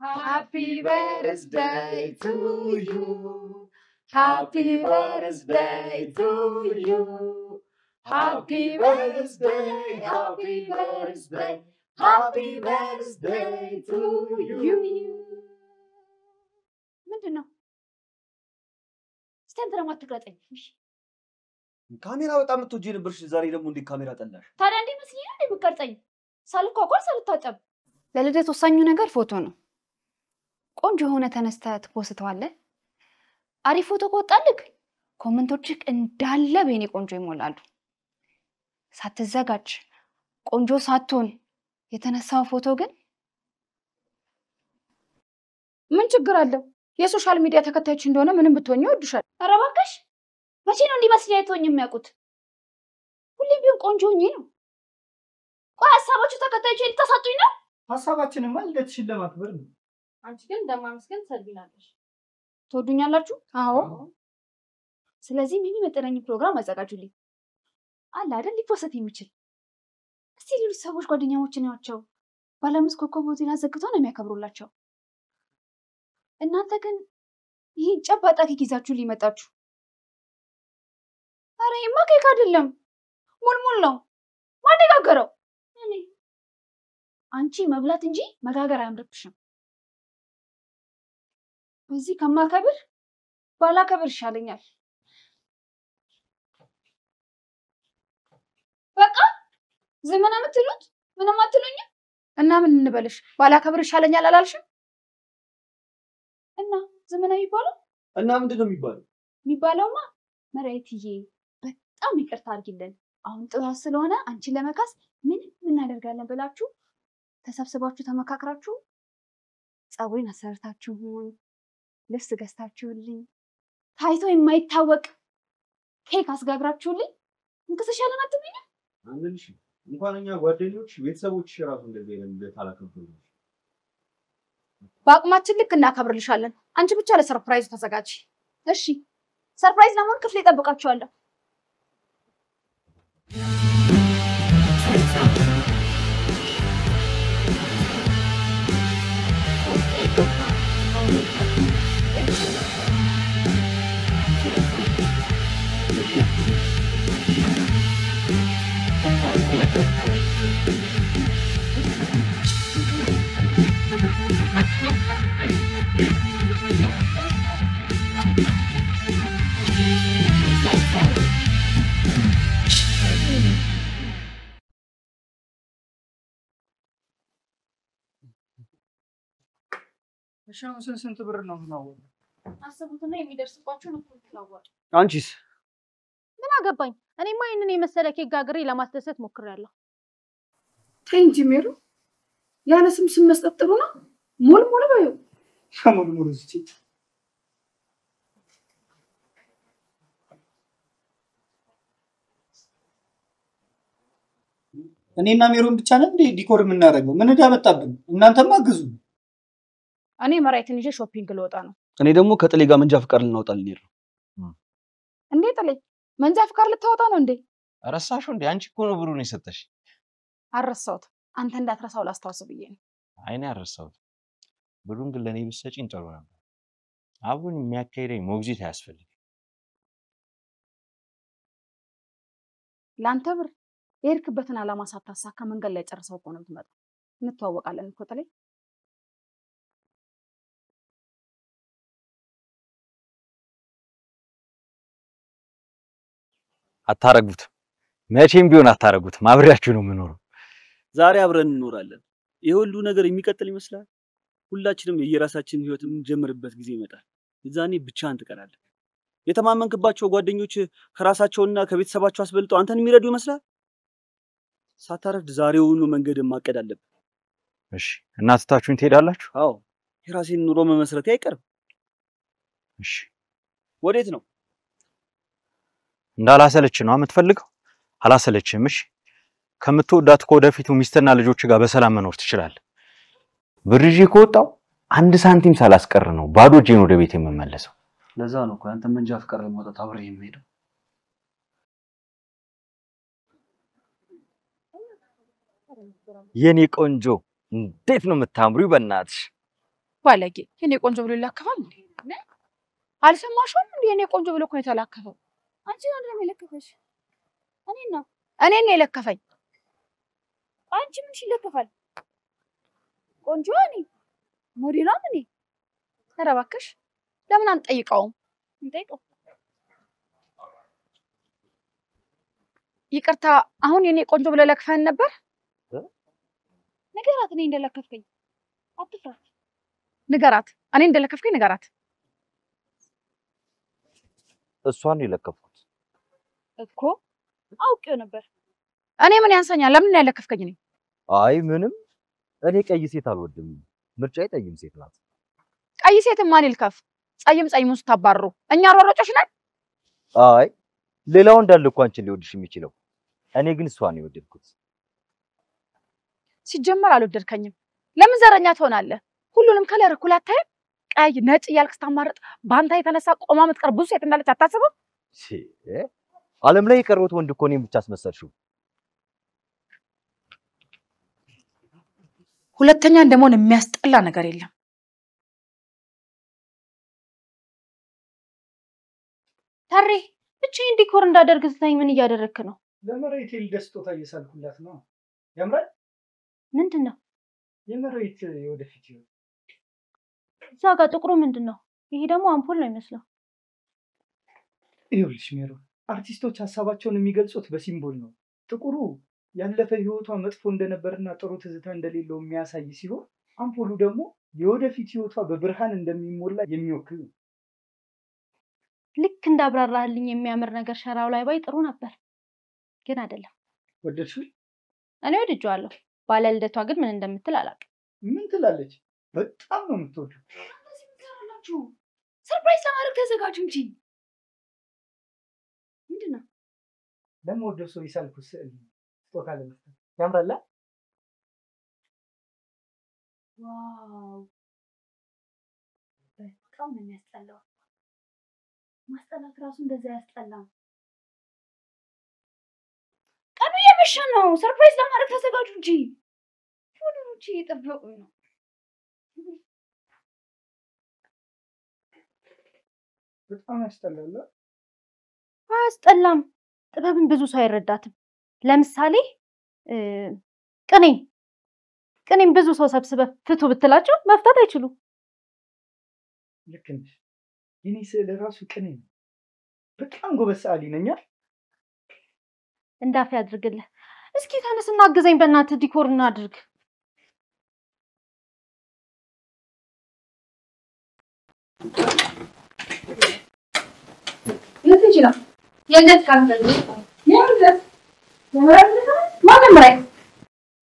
Happy birthday to you. Happy birthday to you. Happy birthday, happy birthday, happy birthday to you. ምንድነው? ስቴንተር ማትቀጠኝ? ካሜራ በጣም ምትወጂ ነበርሽ ዛሬ ደግሞ እንዴ ካሜራ ጠላሽ? ታዲያ እንዴ መስዬ እንዴ ብቀርጸኝ? ሳልኳኳል ሳልታጠብ። ለልደት ወሳኙ ነገር ፎቶ ነው። ቆንጆ ሆነ ተነስተህ ትፖስተዋለህ። አሪፍ ፎቶ ከወጣልክ ኮሜንቶችክ እንዳለ በኔ ቆንጆ ይሞላሉ። ሳትዘጋጅ ቆንጆ ሳትሆን የተነሳው ፎቶ ግን ምን ችግር አለው? የሶሻል ሚዲያ ተከታዮች እንደሆነ ምንም ብትሆኚ ይወዱሻል። ኧረ እባክሽ መቼ ነው እንዲመስል አይቶኝ የሚያውቁት? ሁሌም ቢሆን ቆንጆ ሆኜ ነው። ቆይ ሀሳባችሁ ተከታዮች ልታሳጡኝ ነው? ሀሳባችንማ ልደትሽን ለማክበር ነው። አንቺ ግን እንደማመስገን ትሰድቢናለሽ። ትወዱኛላችሁ? አዎ። ስለዚህ ምን መጠነኝ ፕሮግራም አዘጋጁልኝ። አለ አይደል ሊፖስት የሚችል እስቲ ሌሎች ሰዎች ጓደኛሞች ናቸው። ባለምስት ኮከብ ሆቴል አዘግተው ነው የሚያከብሩላቸው። እናንተ ግን ይሄን ጨባጣ ኬክ ይዛችሁ ሊመጣችሁ። አረ ይሄማ ኬክ አይደለም ሙልሙል ነው። ማን ጋገረው? እኔ። አንቺ መብላት እንጂ መጋገር አያምርብሽም። በዚህ ከማከብር ባላከብር ይሻለኛል። በቃ ዘመና ምትሉት ምንም አትሉኝ እና ምን እንበልሽ? ባላከብር ይሻለኛል አላልሽም? እና ዘመና የሚባለው እና ምንድነው የሚባለው? የሚባለውማ መራይትዬ በጣም ይቅርታ አድርጊልን። አሁን ጥዋት ስለሆነ አንቺን ለመካስ ምን እናደርጋለን ብላችሁ ተሰብስባችሁ ተመካክራችሁ ጸጉሬን አሰርታችሁን ልብስ ገዝታችሁልኝ ታይቶ የማይታወቅ ኬክ አስጋግራችሁልኝ እንከሰሻለን አትበይኝ? አንልሽ እንኳን እኛ ጓደኞች ቤተሰቦች ራሱ እንደዚህ አይነት ታላከብሩ። በአቅማችን ልክ እናከብርልሻለን። አንቺ ብቻ ለሰርፕራይዝ ተዘጋጂ። እሺ ሰርፕራይዝ ለማን ክፍል ይጠብቃችኋለሁ። እሺው ስንት ብር ነው ነው? አስቡትና የሚደርስባችሁ ነው ትላዋል። አንቺስ? ምን አገባኝ? እኔማ ይሄንን የመሰለ ኬክ ጋግሬ ለማስደሰት ሞክሬያለሁ። ተይ እንጂ ሜሩ፣ ያለ ስም መስጠት ጥሩ ነው። ሙልሙል በይው። ሙልሙል እስቲ እኔና ሜሮን ብቻ ነን እንዴ ዲኮር የምናደርገው? ምን እንዳመጣብን? እናንተማ አግዙ። እኔ መራይትን ይዤ ሾፒንግ ልወጣ ነው። እኔ ደግሞ ከጥሌ ጋር መንጃ ፍቃድ ልናወጣ ልንሄድ ነው። እንዴ ጥሌ መንጃ ፍቃድ ልታወጣ ነው እንዴ? ረሳሽው እንዴ? አንቺ እኮ ነው ብሩን የሰጠሽ። አረሳሁት። አንተ እንዳትረሳው ላስታውስ ብዬ ነው። አይኔ አረሳሁት። ብሩን ግን ለኔ ብትሰጪኝ ጥሩ ነበር። አሁን የሚያካሂደኝ ሞግዚት አያስፈልግም። ላንተ ብር የሄድክበትን ዓላማ ሳታሳካ መንገድ ላይ ጨርሰው እኮ ነው የምትመጣው። እንተዋወቃለን እኮ ጥሌ። አታረጉት። መቼም ቢሆን አታረጉት። ማብሪያችሁ ነው የምኖረው። ዛሬ አብረን እንኖራለን። ይሄ ሁሉ ነገር የሚቀጥል ይመስላል? ሁላችንም የየራሳችንን ህይወት የምንጀምርበት ጊዜ ይመጣል። እዛኔ ብቻህን ትቀራለህ። የተማመንክባቸው ጓደኞች ከራሳቸውና ከቤተሰባቸው አስበልጠው አንተን የሚረዱ ይመስላል? ሳታረፍድ ዛሬውኑ መንገድ ማቀድ አለብህ። እሺ እናትታችሁን ትሄዳላችሁ? አዎ የራሴን ኑሮ መመስረቴ አይቀርም። እሺ ወዴት ነው? እንዳላሰለች ነው የምትፈልገው? አላሰለችም። እሺ ከምትወዳት ከወደፊቱ ሚስትና ልጆች ጋር በሰላም መኖር ትችላለህ። ብርጂ ከወጣው አንድ ሳንቲም ሳላስቀር ነው ባዶ እጄን ወደ ቤት የምመለሰው። ለዛ ነው እኮ አንተ መንጃ ፍቃድ ለማውጣት አብሬ የምሄደው። የኔ ቆንጆ እንዴት ነው የምታምሪው በእናትሽ። ባለጌ የኔ ቆንጆ ብሎ ይላከፋል እንዴ? አልሰማሽውም እንዴ? የኔ ቆንጆ ብሎ እኮ የተላከፈው አንቺ ነው እንደም የለከፈሽ? እኔን የለከፈኝ። አንቺ ምን ይለከፋል? ቆንጆ እኔ ሞዴሏም እኔ። ኧረ እባክሽ ለምን አንጠይቀውም? እንጠይቀው። ይቅርታ አሁን የኔ ቆንጆ ብሎ ለክፈን ነበር። ንገራት እኔ እንደለከፍከኝ። አትፍራት። ንገራት እኔ እንደለከፍከኝ ንገራት። እሷን የለከፍኩት እኮ አውቄው ነበር። እኔ ምን ያንሰኛል? ለምን ያለከፍከኝ ነኝ? አይ ምንም እኔ ቀይ ሴት አልወድም። ምርጫዬ ጠይም ሴት ናት። ቀይ ሴት ማን ይልከፍ? ጸይሙን ስታባሩ እኛ ሯሯጮች ነን። አይ ሌላው እንዳለ እኮ አንቺን ሊወድሽ የሚችለው እኔ ግን እሷን የወደድኩት። ሲጀመር አልወደድከኝም። ለምን ዘረኛ ትሆናለህ? ሁሉንም ከለር እኩል አታይም? ቀይ ነጭ እያልክ ስታማርጥ ባንታ የተነሳ ቆማ የምትቀር ብዙ ሴት እንዳለች አታስብም? ዓለም ላይ የቀረውት ወንድ እኮ እኔን ብቻ አስመሰልሽው። ሁለተኛ እንደመሆን የሚያስጠላ ነገር የለም። ታሬ ብቻዬን ዲኮር እንዳደርግ ስትኝ ምን እያደረክ ነው? ለመሬት ልደት ስጦታ እየሳልኩላት ነው። ያምራል። ምንድነው? የመሬት የወደፊት ይሁን። እዛ ጋር ጥቁሩ ምንድነው? ይሄ ደግሞ አምፖል ነው የሚመስለው። ይኸውልሽ ሜሮ፣ አርቲስቶች ሀሳባቸውን የሚገልጹት በሲምቦል ነው። ጥቁሩ ያለፈ ህይወቷ መጥፎ እንደነበርና ጥሩ ትዝታ እንደሌለው የሚያሳይ ሲሆን፣ አምፖሉ ደግሞ የወደፊት ህይወቷ በብርሃን እንደሚሞላ የሚወክል ነው። ልክ እንዳብራራህልኝ የሚያምር ነገር ሸራው ላይ ባይ ጥሩ ነበር፣ ግን አይደለም። ወደድሽው? እኔ ወድጄዋለሁ። ባለ ልደቷ ግን ምን እንደምትል አላውቅም። ምን ትላለች? በጣም ነው የምትወደው። ሰርፕራይዝ ለማድረግ ተዘጋጁ እንጂ። ምንድነው? ለምወደው ሰው የሳልኩት ስዕል ስጦታ ለመስጠት ያምራል። ዋው በጣም ነው የሚያስጠላው። ማስጠላት ራሱ እንደዛ ያስጠላል። ቀኑ የመሸ ነው። ሰርፕራይዝ ለማድረግ ተዘጋጁ እንጂ። ሁሉንም እየጠበቁ ነው። በጣም ያስጠላል። አያስጠላም። ጥበብን ብዙ ሰው አይረዳትም። ለምሳሌ ቅኔም ብዙ ሰው ሰብስበህ ፍቱ ብትላቸው መፍታት አይችሉም። ልክ ነሽ። የኔ ስዕል ራሱ ቅኔ ነው። በጣም ጎበዝ ሰዓሊ ነኝ። እንዳፍ ያድርግልህ። እስኪ ተነስና አግዘኝ በእናትህ፣ ዲኮር እናድርግ። ለዚህ ነው የእንደት ካንተል የእንደት ማንም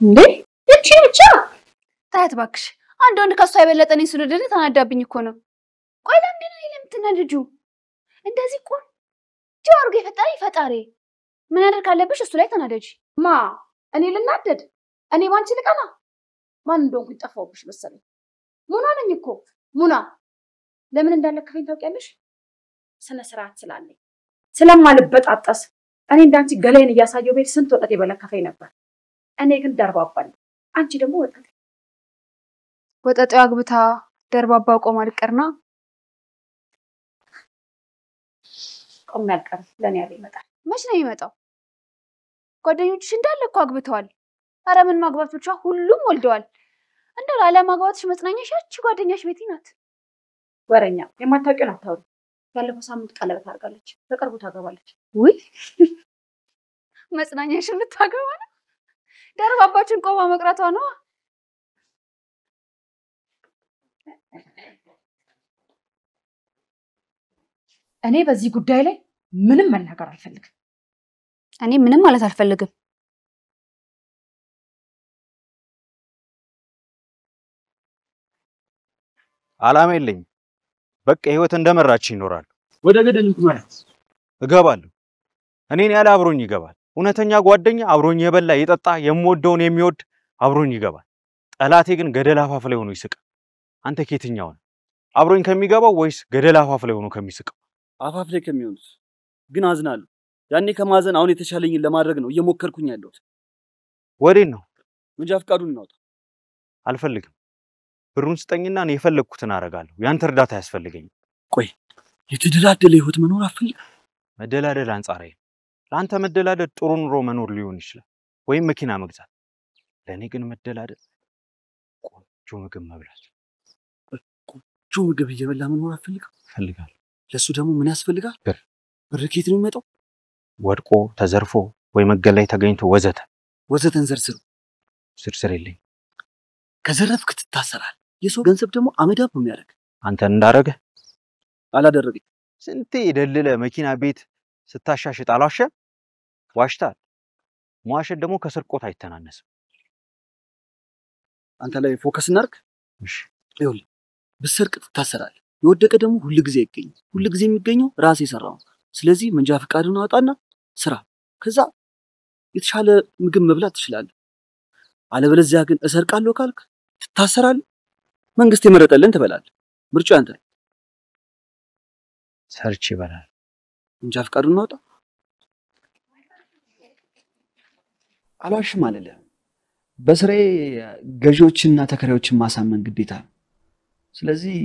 እንዴ እቺ ብቻ ታያት እባክሽ። አንድ ወንድ ከሷ የበለጠ እኔ ስለወደደ ተናዳብኝ እኮ ነው። ቆይ ለምንድን ነው የምትናደጁ? እንደዚህ ቆንጆ አድርጎ የፈጠረኝ ፈጣሪ ምን ያደርግ አለብሽ? እሱ ላይ ተናደጂ። ማ እኔ ልናደድ? እኔ ባንቺ ልቀና? ማን እንደሆንኩኝ ጠፋሁብሽ መሰለኝ። ሙና ነኝ እኮ ሙና። ለምን እንዳለከፈኝ ታውቂያለሽ? ስነ ስርዓት ስላለኝ ስለማልበጣጠስ። እኔ እንዳንቺ ገላዬን እያሳየው ቤት ስንት ወጣት የበለከፈኝ ነበር። እኔ ግን ደርባባል። አንቺ ደግሞ ወጠጤው አግብታ ደርባባው ቆማ ልቀርና ቆም ያልቀር ለኔ ያለ ይመጣል። መች ነው የሚመጣው? ጓደኞችሽ እንዳለ እኮ አግብተዋል። ኧረ ምን ማግባት ብቻ ሁሉም ወልደዋል። እንደው ላለማግባትሽ መጽናኛሽ ያቺ ጓደኛሽ ቤቲ ናት። ወረኛ የማታውቂውን አታውሪ። ያለፈው ሳምንት ቀለበት አድርጋለች። በቅርቡ ታገባለች። ውይ መጽናኛሽን ልታገባ ነው? ደርባባችን ቆማ መቅረቷ ነው። እኔ በዚህ ጉዳይ ላይ ምንም መናገር አልፈልግም። እኔ ምንም ማለት አልፈልግም። አላማ የለኝም። በቃ ህይወት እንደመራች ይኖራል። ወደ ገደል ማለት እገባለሁ። እኔን ያለ አብሮኝ ይገባል። እውነተኛ ጓደኛ አብሮኝ የበላ የጠጣ የምወደውን የሚወድ አብሮኝ ይገባል። ጠላቴ ግን ገደል አፋፍ ላይ ሆኖ ይስቃል። አንተ ከየትኛው ነህ? አብሮኝ ከሚገባው ወይስ ገደል አፋፍ ላይ ሆኖ ከሚስቀው? አፋፍ ላይ ከሚሆኑት ግን አዝናለሁ። ያኔ ከማዘን አሁን የተሻለኝን ለማድረግ ነው እየሞከርኩኝ ያለሁት። ወዴት ነው? መንጃ ፈቃዱን እናውጣ። አልፈልግም። ብሩን ስጠኝና እኔ የፈለኩትን አደርጋለሁ። ያንተ እርዳታ ያስፈልገኛል። ቆይ የተደላደለ ህይወት መኖር አፈልግ? መደላደል አንጻራዊ ነው። ለአንተ መደላደል ጥሩ ኑሮ መኖር ሊሆን ይችላል፣ ወይም መኪና መግዛት። ለእኔ ግን መደላደል ቆንጆ ምግብ መብላት። ቆንጆ ምግብ እየበላ መኖር እፈልጋለሁ። ለሱ ደግሞ ምን ያስፈልጋል? ብር። ብር ከየት ነው የሚመጣው? ወድቆ ተዘርፎ ወይ መንገድ ላይ ተገኝቶ ወዘተን ዘርዝሩ። ዝርዝር የለኝም። ከዘረፍክ ትታሰራል። የሰው ገንዘብ ደግሞ አመዳብ ነው የሚያደርግ። አንተን እንዳረገ አላደረገኝ። ስንቴ የደለለ መኪና ቤት ስታሻሽጥ አልዋሸም? ዋሽታል። መዋሸት ደግሞ ከስርቆት አይተናነስም። አንተ ላይ ፎከስ እናድርግ። እሺ ይኸውልህ፣ ብትሰርቅ ትታሰራለህ። የወደቀ ደግሞ ሁሉ ጊዜ አይገኝም። ሁሉ ጊዜ የሚገኘው ራስ የሰራው። ስለዚህ መንጃ ፈቃድን አውጣና ስራ። ከዛ የተሻለ ምግብ መብላት ትችላለህ። አለበለዚያ ግን እሰርቃለሁ ካልክ ትታሰራለህ። መንግስት የመረጠልን ትበላለህ። ምርጫው አንተ። ሰርች ይበላል። መንጃ ፈቃዱን አውጣ። አልዋሽም አልልህ። በስራዬ ገዢዎችንና ተከራዮችን ማሳመን ግዴታ ነው። ስለዚህ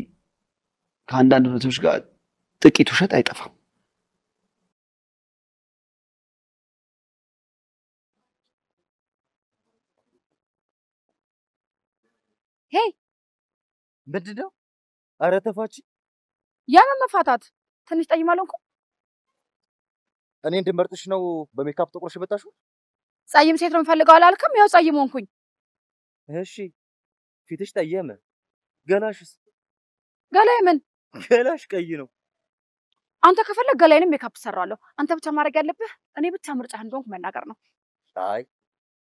ከአንዳንድ እውነቶች ጋር ጥቂት ውሸት አይጠፋም። ሄይ ምንድነው? ኧረ ተፋች። ያንን መፋታት ትንሽ ጠይም አልሆንኩም? እኔ እንድመርጥሽ ነው በሜካፕ ጥቁርሽ የመጣሽው? ጸይም ሴት ነው የምፈልገው አላልክም? ያው ጸይም ሆንኩኝ። እሺ ፊትሽ ጠየመ፣ ገላሽስ? ገላዬ ምን? ገላሽ ቀይ ነው። አንተ ከፈለግ ገላዬንም ሜካፕ ሰራዋለሁ። አንተ ብቻ ማድረግ ያለብህ እኔ ብቻ ምርጫህ እንደሆንኩ መናገር ነው። አይ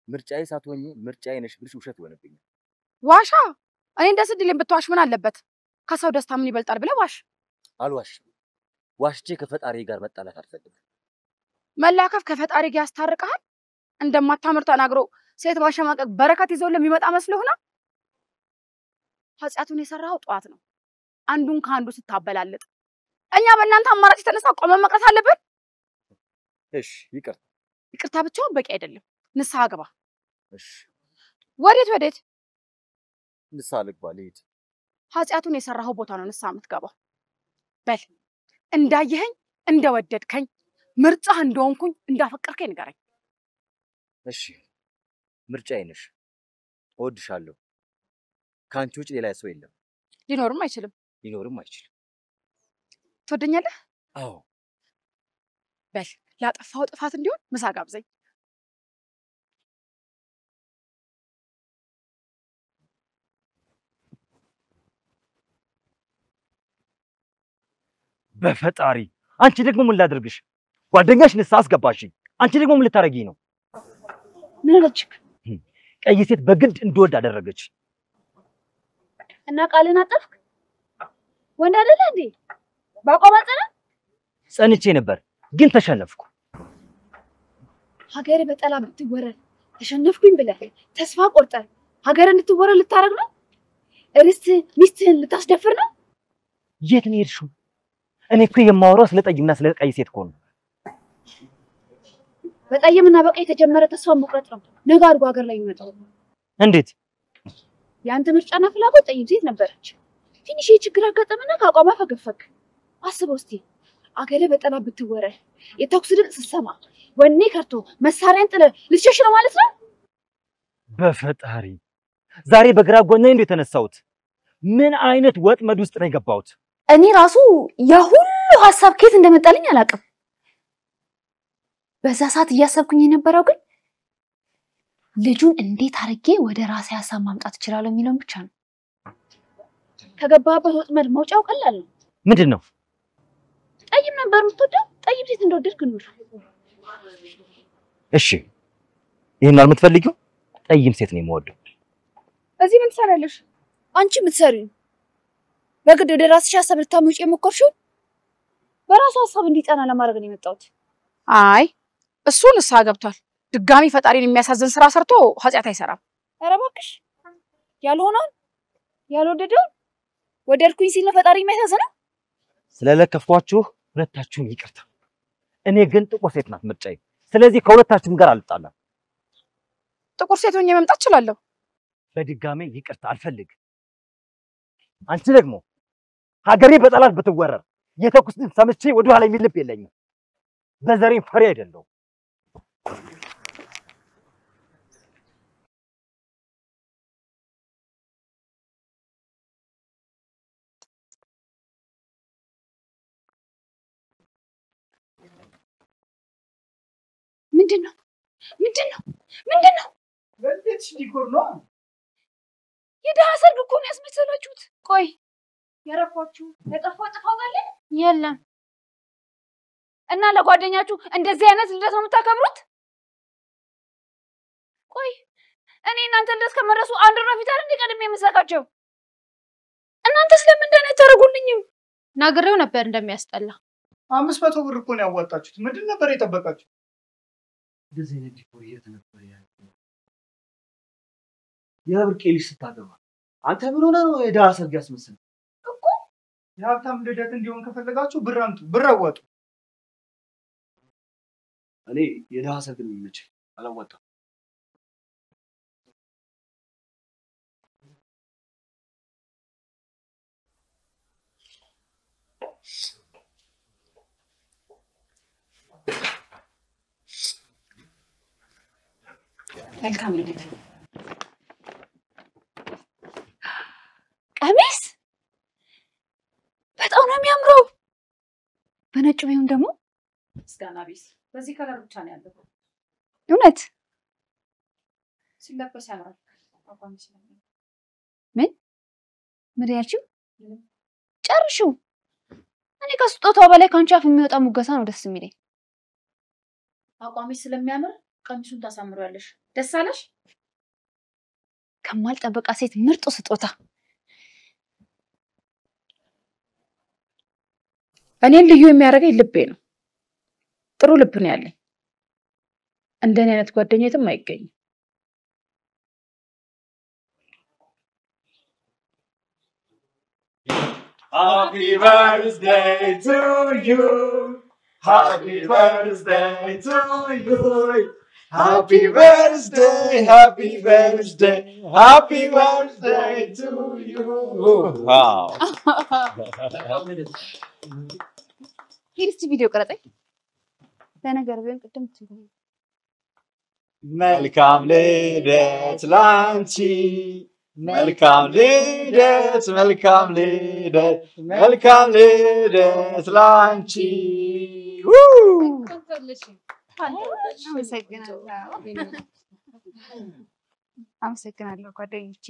ምርጫዬ ሳትሆኚ ምርጫዬ ነሽ ብልሽ ውሸት ይሆንብኛል። ዋሻ። እኔ እንደዚህ ድሌን ብትዋሽ ምን አለበት? ከሰው ደስታ ምን ይበልጣል ብለህ ዋሽ። አልዋሽም። ዋሽቼ ከፈጣሪ ጋር መጣላት አልፈልግም። መላከፍ ከፈጣሪ ጋር ያስታርቀሃል? እንደማታምር ተናግሮ ሴት ማሸማቀቅ በረከት ይዘው ለሚመጣ መስሎህ ነው? ኃጢአቱን የሰራው ጠዋት ነው፣ አንዱን ከአንዱ ስታበላልጥ። እኛ በእናንተ አማራጭ የተነሳ ቆመን መቅረት አለብን? እሺ ይቅርታ። ይቅርታ ብቻውን በቂ አይደለም። ንስሐ ግባ። እሺ ወዴት? ንስሐ ልግባ ልሂድ። ኃጢአቱን የሰራው ቦታ ነው ንስሐ የምትገባው። በል እንዳየኸኝ እንደወደድከኝ ምርጫህ እንደሆንኩኝ እንዳፈቀርከኝ ንገረኝ። እሺ ምርጫዬ ነሽ። እወድሻለሁ። ከአንቺ ውጭ ሌላ ሰው የለም። ሊኖርም አይችልም። ሊኖርም አይችልም። ትወደኛለህ? አዎ። በል ላጠፋው ጥፋት እንዲሆን ምሳ ጋብዘኝ። በፈጣሪ አንቺ ደግሞ ምን ላድርግሽ? ጓደኛሽ ንስሐ አስገባሽኝ። አንቺ ደግሞ ምን ልታረጊኝ ነው? ምን አለችክ? ቀይ ሴት በግድ እንድወድ አደረገች። እና ቃልን አጠፍክ? ወንድ አይደለ እንዴ? ባቋም አጸና? ጸንቼ ነበር ግን ተሸነፍኩ። ሀገር በጠላ ብትወረር ተሸነፍኩኝ ብለህ ተስፋ ቆርጠህ ሀገር እንድትወረር ልታረግ ነው? እርስት ሚስትህን ልታስደፍር ነው? የት ነው የሄድሽው? እኔ እኮ የማወራው ስለ ጠይምና ስለ ቀይ ሴት እኮ ነው። በጠይምና በቀይ የተጀመረ ተስፋ መቁረጥ ነው ነገ አድርጎ ሀገር ላይ የሚመጣው። እንዴት? የአንተ ምርጫና ፍላጎት ጠይም ሴት ነበረች። ትንሽ ችግር አጋጠመና ከአቋሟ ፈገፈክ። አስበው እስቲ አገር በጠላ ብትወረር የተኩስ ድምፅ ስትሰማ ወኔ ከርቶ መሳሪያን ጥለህ ልትሸሽ ነው ማለት ነው? በፈጣሪ ዛሬ በግራ ጎኔ እንደ የተነሳሁት ምን አይነት ወጥመድ ውስጥ ነው የገባሁት? እኔ ራሱ ያ ሁሉ ሐሳብ ከየት እንደመጣልኝ አላውቅም። በዛ ሰዓት እያሰብኩኝ የነበረው ግን ልጁን እንዴት አድርጌ ወደ ራሴ ሐሳብ ማምጣት እችላለሁ የሚለውን ብቻ ነው። ከገባህበት ወጥመድ መውጫው ቀላል ነው። ምንድን ነው? ጠይም ነበር የምትወደው? ጠይም ሴት እንደወደድክ ኑር። እሺ ይሄን ነው የምትፈልጊው? ጠይም ሴት ነው የምወደው። እዚህ ምን ትሰራለሽ? አንቺ የምትሰሪው በግድ ወደ ራስሽ ሐሳብ ልታመጪ የሞከርሽው በራሱ ሐሳብ እንዲጠና ለማድረግ ነው የመጣሁት። አይ እሱ ንስሐ ገብቷል። ድጋሚ ፈጣሪን የሚያሳዝን ስራ ሰርቶ ኃጢአት አይሰራም። ኧረ እባክሽ ያልሆነውን ያልወደደውን ወደድኩኝ ሲል ነው ፈጣሪ የሚያሳዝነው። ስለለከፍኳችሁ ሁለታችሁም ይቅርታ። እኔ ግን ጥቁር ሴት ናት ምርጫዬ። ስለዚህ ከሁለታችሁም ጋር አልጣላም። ጥቁር ሴት ሆኜ መምጣት እችላለሁ። በድጋሚ ይቅርታ አልፈልግም። አንቺ ደግሞ ሀገሬ በጠላት ብትወረር የተኩስ ድምፅ ሰምቼ ወደ ኋላ የሚል ልብ የለኝም። በዘሬም ፈሪ አይደለሁም። ምንድነው? ለልደትሽ ዲኮር ነው። የድሃ ሰርግ እኮ ነው ያስመሰላችሁት። ቆይ የረፏችሁ የጠፋው ጥፋት አለ? የለም። እና ለጓደኛችሁ እንደዚህ አይነት ልደት ነው የምታከብሩት? ቆይ እኔ እናንተ ልደት ከመረሱ አንድ ወር በፊት አይደል ቀድሜ የምዘጋጀው? እናንተስ ለምን እንደኔ ታደርጉልኝም? ናግሬው ነበር እንደሚያስጠላ። 500 ብር እኮ ነው ያዋጣችሁት። ምንድን ነበር የጠበቃችሁ? እንደዚህ አይነት ዲኮር እየተነበር ያለው የብርቄ ልጅ ስታገባ አንተ ምን ሆነህ ነው የድሃ ሰርግ ያስመሰለው? እኮ የሀብታም ልደት እንዲሆን ከፈለጋችሁ ብር አምጡ፣ ብር አዋጡ። እኔ የድሃ ሰርግ ነው የሚመቸኝ፣ አላዋጣም። መልካም ልደት። ቀሚስ በጣም ነው የሚያምረው። በነጭ ቢሆን ደግሞ ምስጋና ቢስ። በዚህ ከለር ብቻ ነው ያለው። እውነት ሲለበስ ያምራል። አቋም ይችላል። ምን ያልሽው? ጨርሽው። እኔ ከስጦታው በላይ ካንቺ አፍ የሚወጣ ሙገሳ ነው ደስ የሚለኝ። አቋምሽ ስለሚያምር ቀሚሱን ታሳምሪያለሽ። ደስ አለሽ? ከማልጠበቃ ሴት ምርጡ ስጦታ። እኔን ልዩ የሚያደርገኝ ልቤ ነው። ጥሩ ልብ ነው ያለኝ። እንደኔ አይነት ጓደኛ የትም አይገኝም። Happy birthday to you. Happy birthday to you. Happy birthday, happy birthday, happy birthday to you. Wow. ሂድ ቪዲዮ ቀረጸኝ። ለነገር ቢሆን ቅድም ትይኝ። መልካም ልደት ላንቺ፣ መልካም ልደት፣ መልካም ልደት፣ መልካም ልደት ላንቺ። አመሰግናለሁ ጓደኞቼ።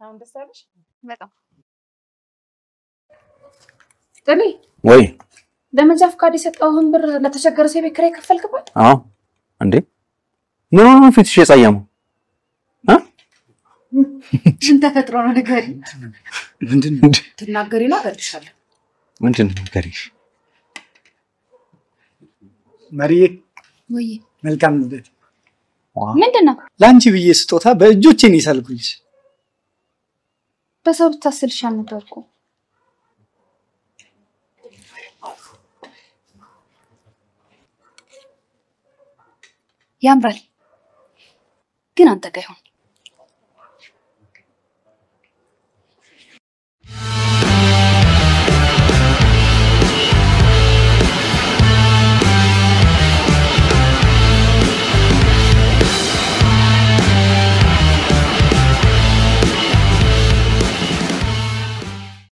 አሁን ደስ አለሽ? በጣም ጥኔ ወይ ለመንጃ ፈቃድ የሰጠውን ብር ለተቸገረ ሰው ቤት ኪራይ ከፈልክበት? አዎ እንዴ ምን ሆነ ፊትሽ የጸየመው? ምን ተፈጥሮ ነው ንገሪ። ምንድን ነው ትናገሪና እገልሻለሁ። ምንድን ነው ንገሪሽ? መሪዬ ወይ መልካም ልደት። ምንድነው? ላንቺ ብዬ ስጦታ በእጆቼ ነው የሳልኩልሽ። በሰው ብታስልሻል ነበር እኮ። ያምራል ግን አንተ ጋር ይሁን።